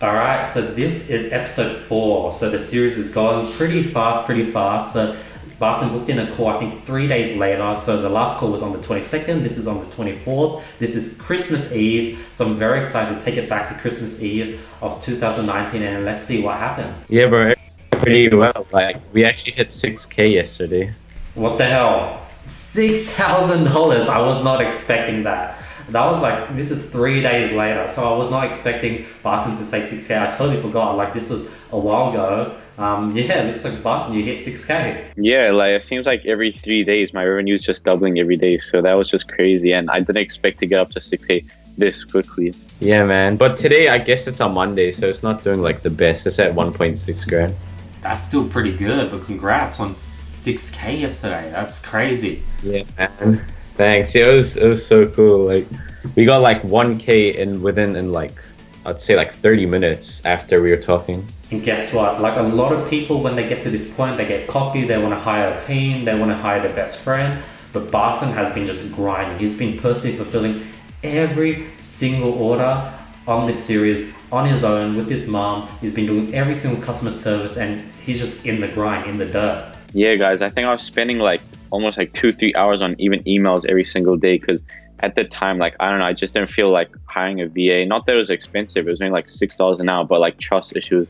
All right, so this is episode 4. So the series is going pretty fast, pretty fast. So Barsin booked in a call, I think 3 days later. So the last call was on the 22nd. This is on the 24th. This is Christmas Eve. So I'm very excited to take it back to Christmas Eve of 2019 and let's see what happened. Yeah, bro, pretty well. Like, we actually hit 6K yesterday. What the hell? $6,000. I was not expecting that. That was like, this is 3 days later. So I was not expecting Barsin to say 6K. I totally forgot. Like, this was a while ago. Yeah, it looks like Barsin, you hit 6K. Yeah, like it seems like every 3 days my revenue is just doubling every day. So that was just crazy. And I didn't expect to get up to 6K this quickly. Yeah, man. But today, I guess it's a Monday, so it's not doing like the best. It's at 1.6 grand. That's still pretty good, but congrats on 6K yesterday. That's crazy. Yeah, man. Thanks. Yeah, it was so cool. Like, we got like 1K in like, I'd say like 30 minutes after we were talking. And guess what? Like, a lot of people, when they get to this point, they get cocky, they want to hire a team, they want to hire their best friend. But Barsin has been just grinding. He's been personally fulfilling every single order on this series on his own with his mom. He's been doing every single customer service and he's just in the grind, in the dirt. Yeah, guys, I think I was spending like almost like 2-3 hours on even emails every single day because at the time, like, I don't know, I just didn't feel like hiring a VA. Not that it was expensive, it was only like $6 an hour, but like trust issues.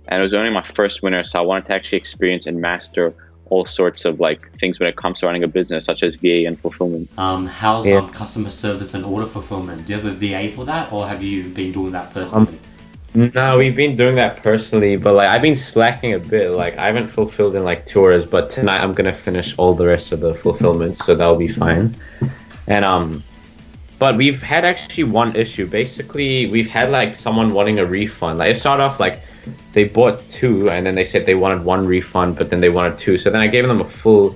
And it was only my first winter, so I wanted to actually experience and master all sorts of like things when it comes to running a business, such as VA and fulfillment. How's customer service and order fulfillment? Do you have a VA for that, or have you been doing that personally? No, we've been doing that personally, but like I've been slacking a bit. Like, I haven't fulfilled in like 2 hours, but tonight I'm gonna finish all the rest of the fulfillment, so that'll be fine. And but we've had actually one issue. Basically, we've had like someone wanting a refund. Like, it started off like they bought 2 and then they said they wanted 1 refund, but then they wanted 2. So then I gave them a full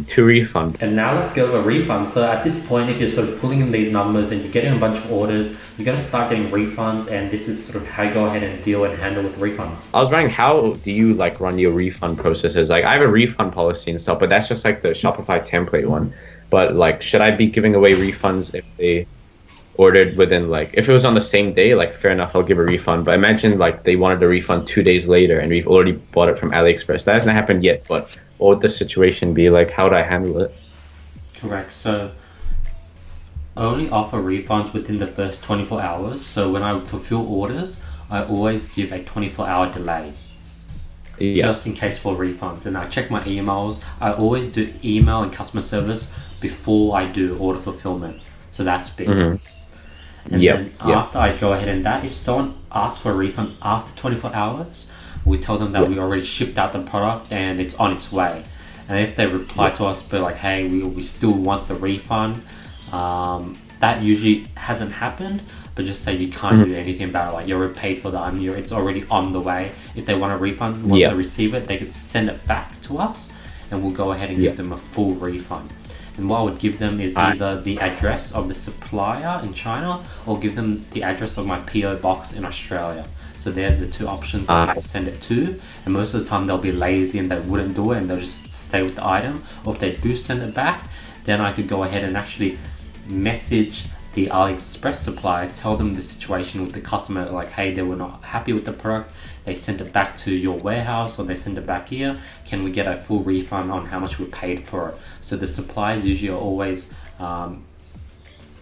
2 refund. And now let's go over refunds. So at this point, if you're sort of pulling in these numbers and you're getting a bunch of orders, you're going to start getting refunds, and this is sort of how you go ahead and deal and handle with refunds. I was wondering, how do you like run your refund processes? Like, I have a refund policy and stuff, but that's just like the Shopify template one. But like, should I be giving away refunds if they ordered within, like, if it was on the same day, like, fair enough, I'll give a refund. But imagine like they wanted a refund 2 days later and we've already bought it from AliExpress. That hasn't happened yet, but what would the situation be? Like, how would I handle it? Correct. So only offer refunds within the first 24 hours. So when I fulfill orders, I always give a 24-hour delay. Yeah. Just in case for refunds. And I check my emails. I always do email and customer service before I do order fulfillment. So that's big. Mm-hmm. And then after I go ahead and that, if someone asks for a refund after 24 hours, we tell them that we already shipped out the product and it's on its way. And if they reply to us, be like, hey, we still want the refund, that usually hasn't happened, but just say you can't do anything about it. Like, you're already paid for that, it's already on the way. If they want a refund, once they receive it, they could send it back to us and we'll go ahead and give them a full refund. And what I would give them is either the address of the supplier in China or give them the address of my PO box in Australia. So they're the 2 options that I can send it to. And most of the time they'll be lazy and they wouldn't do it and they'll just stay with the item. Or if they do send it back, then I could go ahead and actually message the AliExpress supplier, tell them the situation with the customer, like, hey, they were not happy with the product, they sent it back to your warehouse or they sent it back here, can we get a full refund on how much we paid for it? So the suppliers usually are always going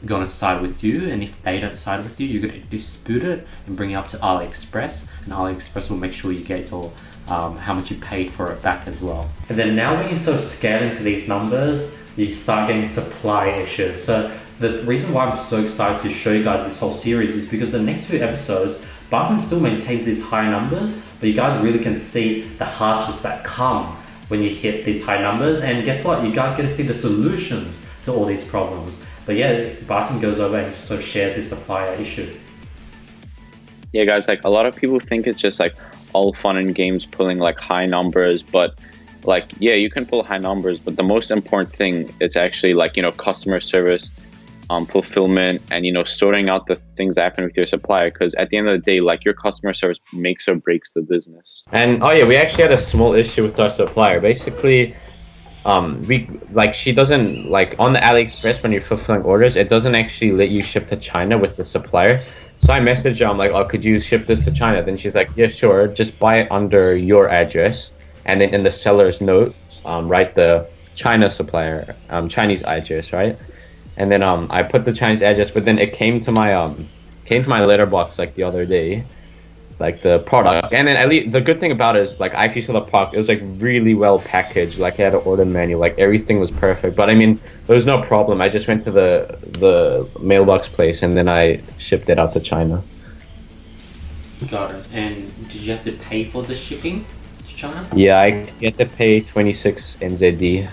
to side with you, and if they don't side with you, you could dispute it and bring it up to AliExpress, and AliExpress will make sure you get your how much you paid for it back as well. And then now when you sort of scale into these numbers, you start getting supply issues. So the reason why I'm so excited to show you guys this whole series is because the next few episodes, Barsin still maintains these high numbers, but you guys really can see the hardships that come when you hit these high numbers. And guess what? You guys get to see the solutions to all these problems. But yeah, Barsin goes over and sort of shares his supplier issue. Yeah, guys, like a lot of people think it's just like all fun and games pulling like high numbers, but like, yeah, you can pull high numbers, but the most important thing is actually like, you know, customer service, fulfillment, and, you know, sorting out the things that happen with your supplier, because at the end of the day, like, your customer service makes or breaks the business. And we actually had a small issue with our supplier. Basically, she doesn't, like, on the AliExpress when you're fulfilling orders, it doesn't actually let you ship to China with the supplier. So I messaged her, I'm like, oh, could you ship this to China? Then she's like, yeah, sure. Just buy it under your address. And then in the seller's notes, write the China supplier, Chinese address, right? And then I put the Chinese address, but then it came to my letterbox like the other day, like the product. And then at least the good thing about it is like I actually saw the product. It was like really well packaged. Like it had an order menu. Like everything was perfect. But I mean, there was no problem. I just went to the mailbox place and then I shipped it out to China. Got it. And did you have to pay for the shipping to China? Yeah, I get to pay 26 NZD.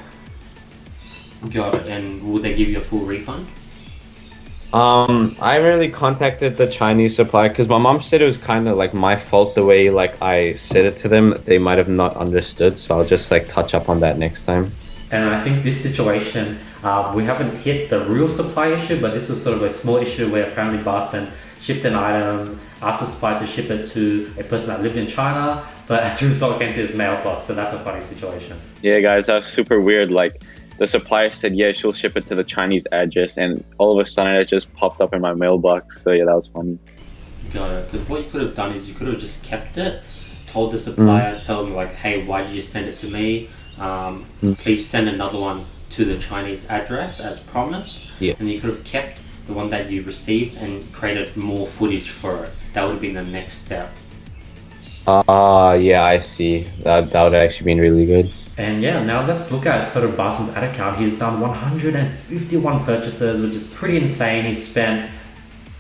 Got it. And will they give you a full refund? I really contacted the Chinese supplier because my mom said it was kind of like my fault the way like I said it to them. They might have not understood, so I'll just like touch up on that next time. And I think this situation, we haven't hit the real supply issue, but this is sort of a small issue where apparently Barsin shipped an item, asked the supplier to ship it to a person that lived in China, but as a result it came to his mailbox, so that's a funny situation. Yeah, guys, that was super weird. Like, the supplier said, yeah, she'll ship it to the Chinese address, and all of a sudden it just popped up in my mailbox. So yeah, that was funny. Got it. Because what you could have done is you could have just kept it, told the supplier, tell them like, hey, why did you send it to me? Please send another one to the Chinese address as promised. Yeah. And you could have kept the one that you received and created more footage for it. That would have been the next step. Yeah, I see. That would actually been really good. And yeah, now let's look at sort of Barsin's ad account. He's done 151 purchases, which is pretty insane. He's spent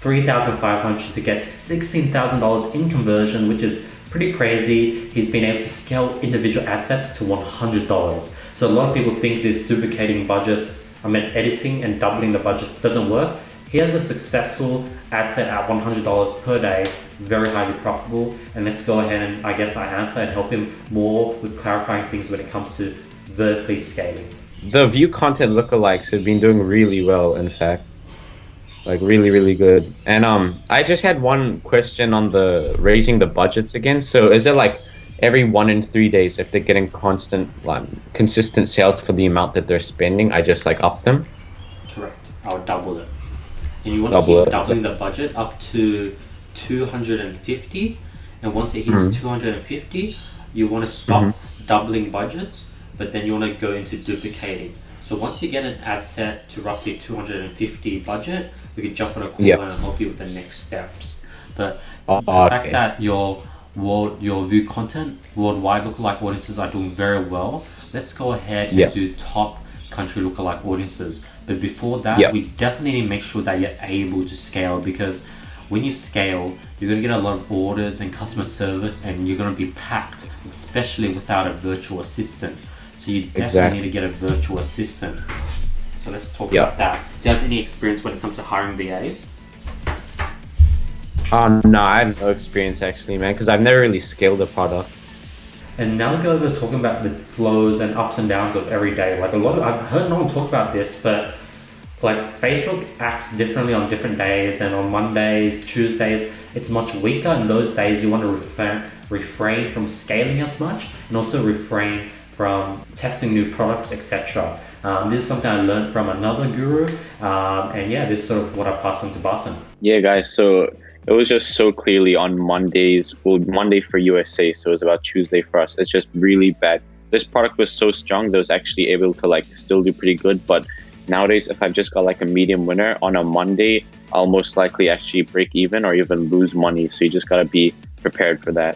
$3,500 to get $16,000 in conversion, which is pretty crazy. He's been able to scale individual ad sets to $100. So a lot of people think this duplicating budgets, editing and doubling the budget doesn't work. Here's a successful ad set at $100 per day, very highly profitable. And let's go ahead and I guess I answer and help him more with clarifying things when it comes to vertically scaling. The view content lookalikes have been doing really well, in fact. Like really, really good. And I just had one question on the raising the budgets again. So is it like every 1 in 3 days if they're getting consistent sales for the amount that they're spending, I just like up them? Correct. I would double it. And you want to keep doubling the budget up to 250, and once it hits 250, you want to stop doubling budgets, but then you want to go into duplicating. So once you get an ad set to roughly 250 budget, we can jump on a call and help you with the next steps. But the fact that your view content worldwide lookalike audiences are doing very well, let's go ahead and do top country lookalike audiences. But before that, we definitely need to make sure that you're able to scale, because when you scale, you're going to get a lot of orders and customer service, and you're going to be packed, especially without a virtual assistant. So you definitely need to get a virtual assistant. So let's talk about that. Do you have any experience when it comes to hiring VAs? No, I have no experience actually, man, because I've never really scaled a product. And now go over talking about the flows and ups and downs of every day. Like I've heard no one talk about this, but like Facebook acts differently on different days, and on Mondays, Tuesdays, it's much weaker. And those days you want to refrain from scaling as much, and also refrain from testing new products, etc. This is something I learned from another guru, and yeah, this is sort of what I passed on to Barsin. Yeah, guys, so it was just so clearly on Mondays, well, Monday for USA, so it was about Tuesday for us. It's just really bad. This product was so strong that it was actually able to like still do pretty good, but nowadays, if I've just got like a medium winner on a Monday, I'll most likely actually break even or even lose money. So you just gotta be prepared for that.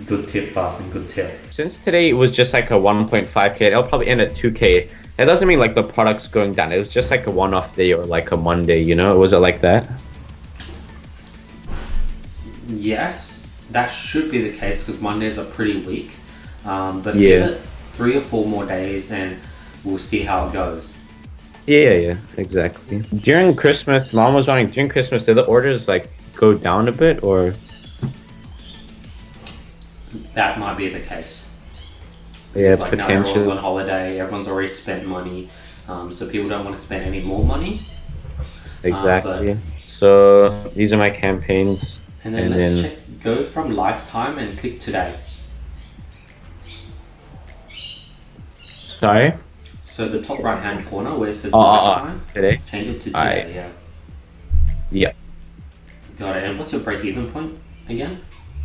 Good tip, Barsin, good tip. Since today it was just like a 1.5k, it'll probably end at 2k. It doesn't mean like the product's going down. It was just like a one-off day or like a Monday, you know? Was it like that? Yes, that should be the case because Mondays are pretty weak. But give it 3 or 4 more days and we'll see how it goes. Yeah, exactly. During Christmas, Mom was wondering, during Christmas, did the orders like go down a bit or? That might be the case. Yeah, like potentially. Now everyone's on holiday, everyone's already spent money, so people don't want to spend any more money. Exactly. So these are my campaigns. And then let's check, go from lifetime and click today. Sorry? So the top right hand corner where it says lifetime, today? change it to today, Got it. And what's your break-even point again?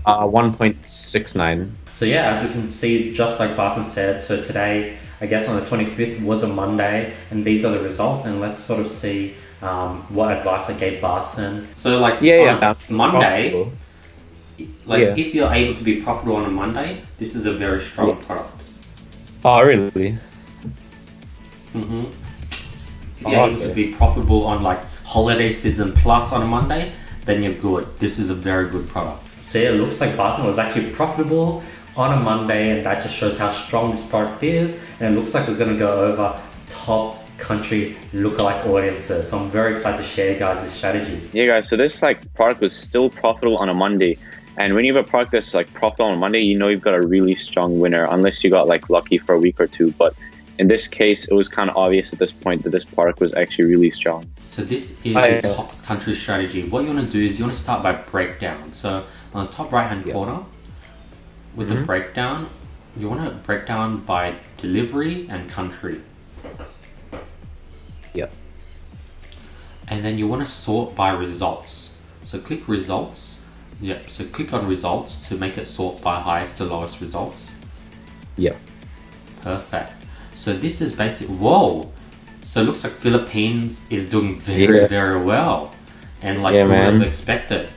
1.69. So yeah, as we can see, just like Barsin said, so today, I guess on the 25th was a Monday, and these are the results, and let's sort of see what advice I gave Barsin. So like on Monday, Profitable. if you're able to be profitable on a Monday, this is a very strong product. Oh, really? Mm-hmm. If you're able to be profitable on like holiday season plus on a Monday, then you're good. This is a very good product. So yeah, it looks like Barsin was actually profitable on a Monday, and that just shows how strong this product is. And it looks like we're going to go over top country lookalike audiences. So I'm very excited to share you guys this strategy. Yeah, guys. So this like product was still profitable on a Monday. And when you have a product that's like profitable on Monday, you know you've got a really strong winner, unless you got like lucky for a week or two. But in this case, it was kind of obvious at this point that this product was actually really strong. So this is the top country strategy. What you want to do is you want to start by breakdown. So on the top right hand corner, with the breakdown, you want to break down by delivery and country. Yep. And then you want to sort by results. So click results. Yep. So click on results to make it sort by highest to lowest results. Yep. Perfect. So this is basic. Whoa. So it looks like Philippines is doing very well, and like you would have expected.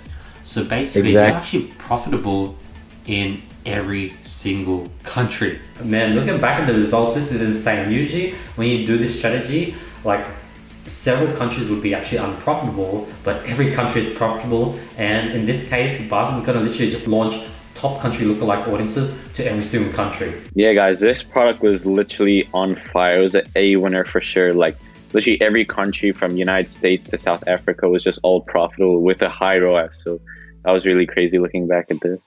So basically, you're actually profitable in every single country. Man, looking back at the results, this is insane. Usually, when you do this strategy, like several countries would be actually unprofitable, but every country is profitable. And in this case, Barsin is going to literally just launch top country lookalike audiences to every single country. Yeah, guys, this product was literally on fire. It was an A winner for sure. Like literally every country from United States to South Africa was just all profitable with a high ROAS. So that was really crazy looking back at this.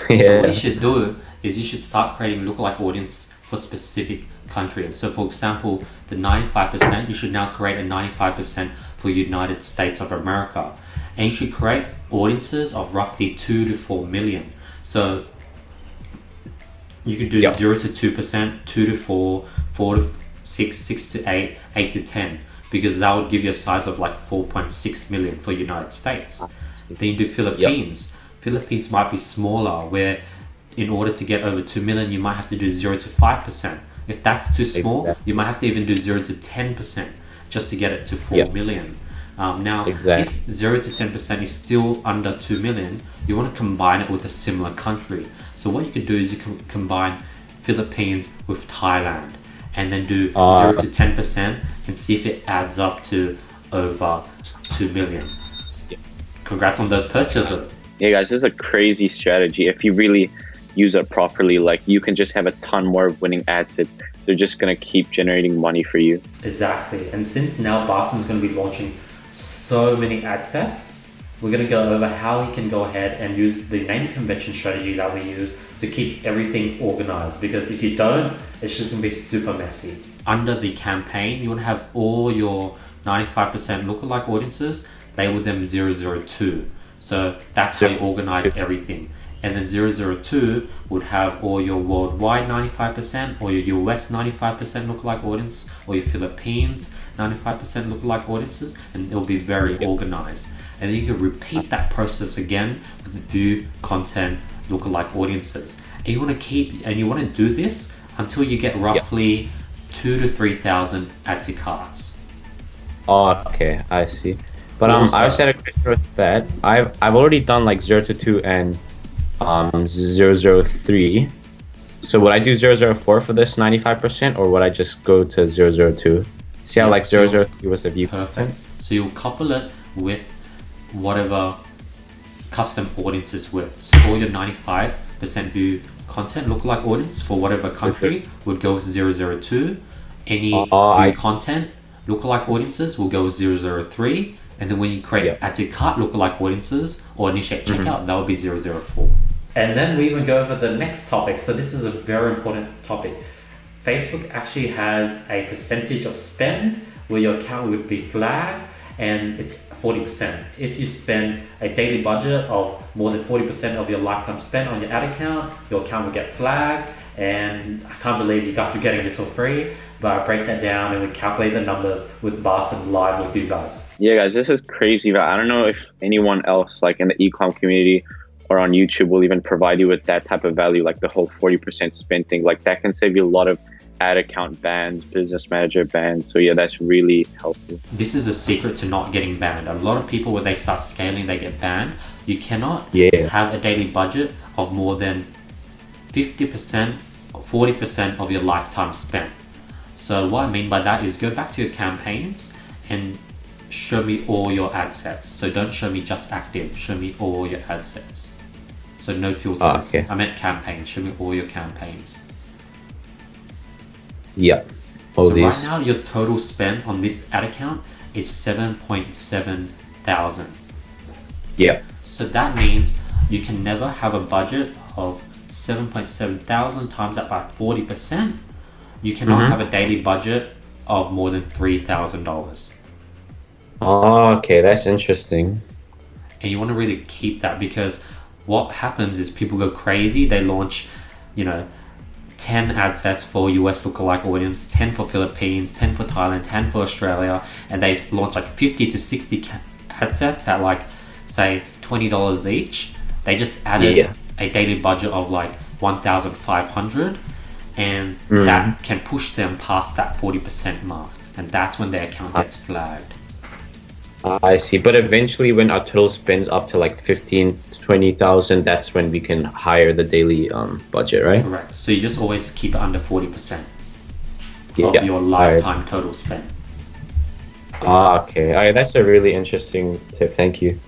So what you should do is you should start creating lookalike audience for specific countries. So for example, the 95%, you should now create a 95% for United States of America. And you should create audiences of roughly 2 to 4 million. So you could do 0 to 2%, 2 to 4, 4 to 6, 6 to 8, 8 to 10, because that would give you a size of like 4.6 million for United States. Then you do Philippines. Philippines might be smaller, where in order to get over 2 million, you might have to do 0 to 5%. If that's too small, you might have to even do 0 to 10% just to get it to 4 million. Now, if 0 to 10% is still under 2 million, you want to combine it with a similar country. So what you could do is you can combine Philippines with Thailand, and then do 0 to 10% and see if it adds up to over 2 million. Congrats on those purchases. Yeah, guys, this is a crazy strategy. If you really use it properly, like you can just have a ton more winning ad sets. They're just going to keep generating money for you. Exactly. And since now Barsin is going to be launching so many ad sets, we're going to go over how we can go ahead and use the naming convention strategy that we use to keep everything organized, because if you don't, it's just going to be super messy. Under the campaign, you want to have all your 95% lookalike audiences, label them 002. So that's how you organize everything. And then 002 would have all your worldwide 95%, or your US 95% lookalike audience, or your Philippines 95% lookalike audiences, and it'll be very organized. And then you can repeat that process again with the view content lookalike audiences. And you want to do this until you get roughly 2 to 3,000 add to carts. Oh, okay, I see. But I was had a question with that. I've already done like 0 to 2 and 003. So would I do 004 for this 95%, or would I just go to 002? See how like 003 was a view. Perfect. So you'll couple it with whatever custom audience is with. So all your 95% view content lookalike audience for whatever country would go with 002. Any view content lookalike audiences will go with 003. And then when you create add to cart lookalike audiences or initiate checkout, that will be 004. And then we even go over the next topic. So this is a very important topic. Facebook actually has a percentage of spend where your account would be flagged, and it's 40%. If you spend a daily budget of more than 40% of your lifetime spend on your ad account, your account will get flagged. And I can't believe you guys are getting this for free, but I break that down and we calculate the numbers with Barsin live with you guys. Yeah, guys, this is crazy. But I don't know if anyone else, like in the e-com community or on YouTube, will even provide you with that type of value, like the whole 40% spend thing. Like that can save you a lot of ad account bans, business manager bans. So yeah, that's really helpful. This is the secret to not getting banned. A lot of people, when they start scaling, they get banned. You cannot have a daily budget of more than 50% or 40% of your lifetime spend. So what I mean by that is go back to your campaigns and show me all your ad sets. So don't show me just active, show me all your ad sets. So no filters. I meant campaigns, show me all your campaigns. Yeah. So right now your total spend on this ad account is 7.7 thousand. Yeah. So that means you can never have a budget of 7.7 thousand times that by 40%. You cannot have a daily budget of more than $3,000. Oh, okay, that's interesting. And you want to really keep that, because what happens is people go crazy. They launch, 10 ad sets for US lookalike audience, 10 for Philippines, 10 for Thailand, 10 for Australia, and they launch like 50 to 60 ad sets at like, say, $20 each. They just added a daily budget of like 1,500, and that can push them past that 40% mark, and that's when their account gets flagged. I see, but eventually when our total spends up to like 15 to 20,000, that's when we can hire the daily budget, right? Correct. So you just always keep it under 40% of your lifetime total spend. Okay. Alright, that's a really interesting tip. Thank you.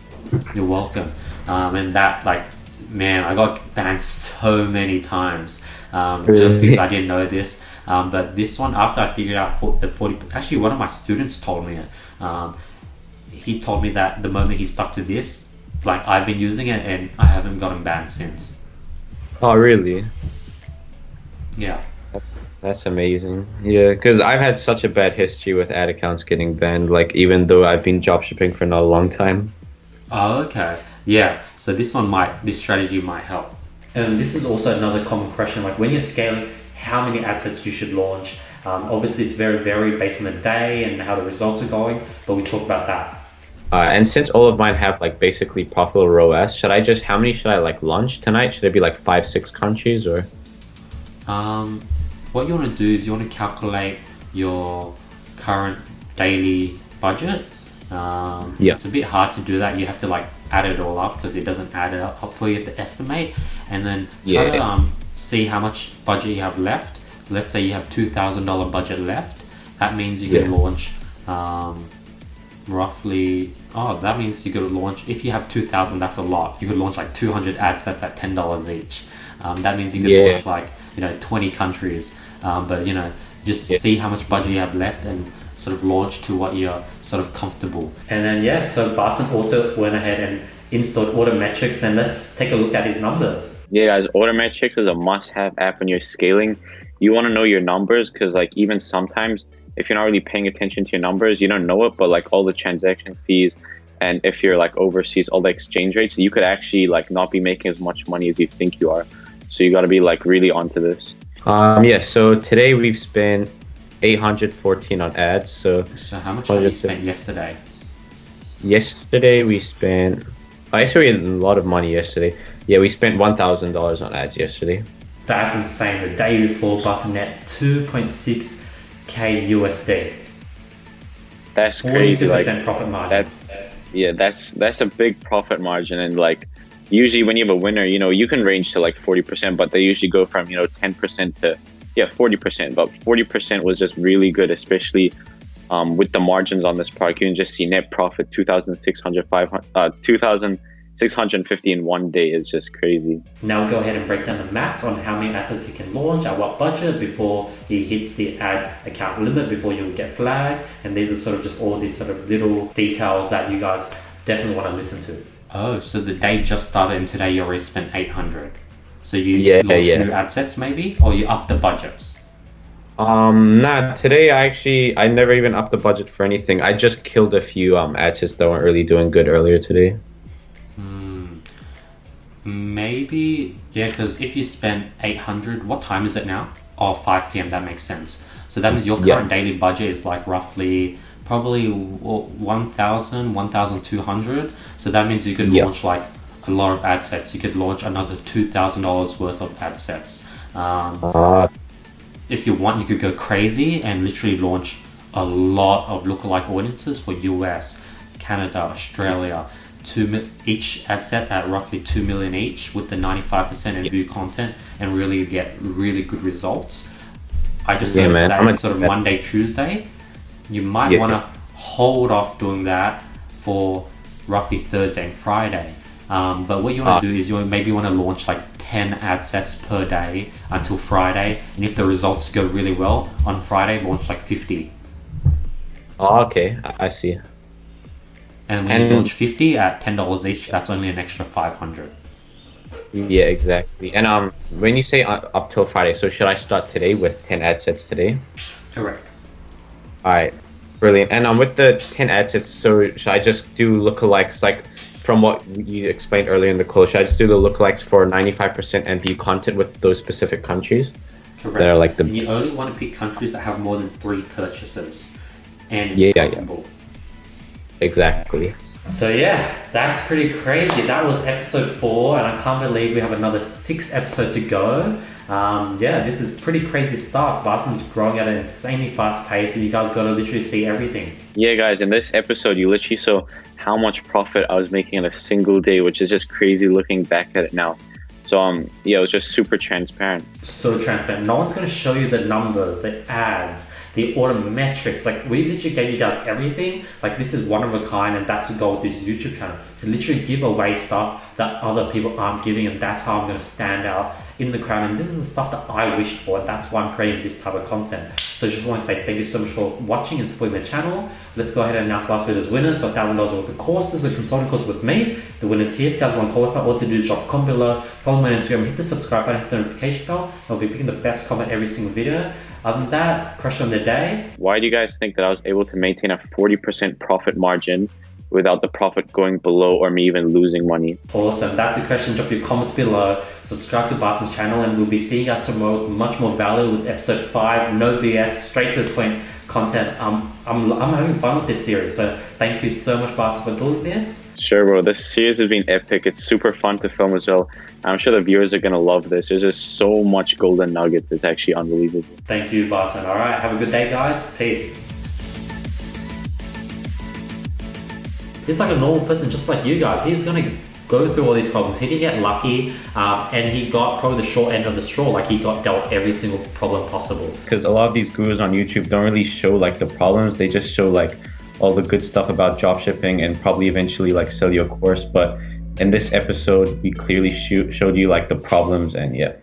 You're welcome. And that, like, man, I got banned so many times just because I didn't know this. But this one, after I figured out the 40, actually one of my students told me it. He told me that the moment he stuck to this, like, I've been using it and I haven't gotten banned since. Oh, really? Yeah. That's amazing. Yeah, because I've had such a bad history with ad accounts getting banned, like, even though I've been dropshipping for not a long time. Oh, okay. Yeah. So this strategy might help. And this is also another common question, like when you're scaling, how many ad sets you should launch. Obviously, it's very varied based on the day and how the results are going, but we talk about that. And since all of mine have like basically profitable ROAS, how many should I like launch tonight? Should it be like 5-6 countries or? What you want to do is you want to calculate your current daily budget. It's a bit hard to do that. You have to like add it all up because it doesn't add it up for you. You have to estimate and then try to see how much budget you have left. So let's say you have $2,000 budget left. That means you can launch roughly. That means you could launch, if you have 2,000, that's a lot. You could launch like 200 ad sets at $10 each. That means you could launch like 20 countries. But just see how much budget you have left and sort of launch to what you're sort of comfortable. And then so Barsin also went ahead and installed Autometrics, and let's take a look at his numbers. Yeah, guys, Autometrics is a must-have app when you're scaling. You want to know your numbers because like even sometimes if you're not really paying attention to your numbers, you don't know it, but like all the transaction fees, and if you're like overseas, all the exchange rates, you could actually like not be making as much money as you think you are. So you got to be like really onto this. So today we've spent 814 on ads. So how much have you spent yesterday? Yesterday we spent, I actually had a lot of money yesterday. Yeah, we spent $1,000 on ads yesterday. That's insane. The day before, Barsin net 2.6k USD. That's crazy. 42% like, profit margin. That's a big profit margin, and like usually when you have a winner, you can range to like 40%, but they usually go from 10% to 40%. But 40% was just really good, especially with the margins on this product. You can just see net profit 2,650 in one day is just crazy. Now we'll go ahead and break down the maths on how many assets he can launch at what budget before he hits the ad account limit, before you'll get flagged. And these are sort of just all these sort of little details that you guys definitely want to listen to. Oh, so the day just started and today you already spent 800. So you launched new ad sets maybe, or you up the budgets? Nah, today I never even upped the budget for anything. I just killed a few ad sets that weren't really doing good earlier today. Maybe, yeah, because if you spend 800, what time is it now? Oh, 5 p.m., that makes sense. So that means your Yeah. current daily budget is like roughly probably 1,000, 1,200. So that means you could Yeah. launch like a lot of ad sets. You could launch another $2,000 worth of ad sets. Uh, If you want, you could go crazy and literally launch a lot of lookalike audiences for US, Canada, Australia, each ad set at roughly 2 million each with the 95% in view content and really get really good results. I just Yeah, noticed man. that I'm it's sort of Monday, Tuesday. You might Yeah. want to hold off doing that for roughly Thursday and Friday. But what you want to do is maybe want to launch like 10 ad sets per day until Friday. And if the results go really well on Friday, launch like 50. Okay, I see. And when you And launch 50 at $10 each, that's only an extra 500. yeah, exactly. And when you say up till Friday, so should I start today with 10 ad sets today? Correct. All right, brilliant. And with the 10 ad sets, so should I just do lookalikes like from what you explained earlier in the call? Should I just do the lookalikes for 95% and view content with those specific countries Correct. that are like And you only want to pick countries that have more than 3 purchases. And it's Yeah. profitable. Exactly. So yeah, that's pretty crazy. That was episode 4, and I can't believe we have another 6 episodes to go. Yeah, this is pretty crazy stuff. Barsin's growing at an insanely fast pace, and you guys got to literally see everything. Yeah, guys, in this episode, you literally saw how much profit I was making in a single day, which is just crazy looking back at it now. So yeah, it was just super transparent. So transparent. No one's going to show you the numbers, the ads, the autometrics. Like, we literally gave you guys everything. Like, this is one of a kind, and that's the goal of this YouTube channel, to literally give away stuff that other people aren't giving, and that's how I'm going to stand out in the crowd. And this is the stuff that I wished for, and that's why I'm creating this type of content. So I just want to say thank you so much for watching and supporting the channel. Let's go ahead and announce last video's winners for $1,000 worth of courses and consulting course with me. The winners here, 1,001 qualifier. All to do is drop a comment below, follow me on Instagram, hit the subscribe button, hit the notification bell. I'll be picking the best comment every single video. Other than that, crush on the day. Why do you guys think that I was able to maintain a 40% profit margin without the profit going below or me even losing money? Awesome. That's a question. Drop your comments below. Subscribe to Barsin's channel, and we'll be seeing us tomorrow with much more value with episode 5. No BS, straight to the point content. I'm having fun with this series. So thank you so much, Barsin, for doing this. Sure, bro. This series has been epic. It's super fun to film as well. I'm sure the viewers are going to love this. There's just so much golden nuggets. It's actually unbelievable. Thank you, Barsin. All right. Have a good day, guys. Peace. He's like a normal person, just like you guys. He's going to go through all these problems. He didn't get lucky, and he got probably the short end of the straw. Like, he got dealt every single problem possible. Because a lot of these gurus on YouTube don't really show like the problems. They just show like all the good stuff about dropshipping and probably eventually like sell your course. But in this episode, we clearly showed you like the problems, and yeah.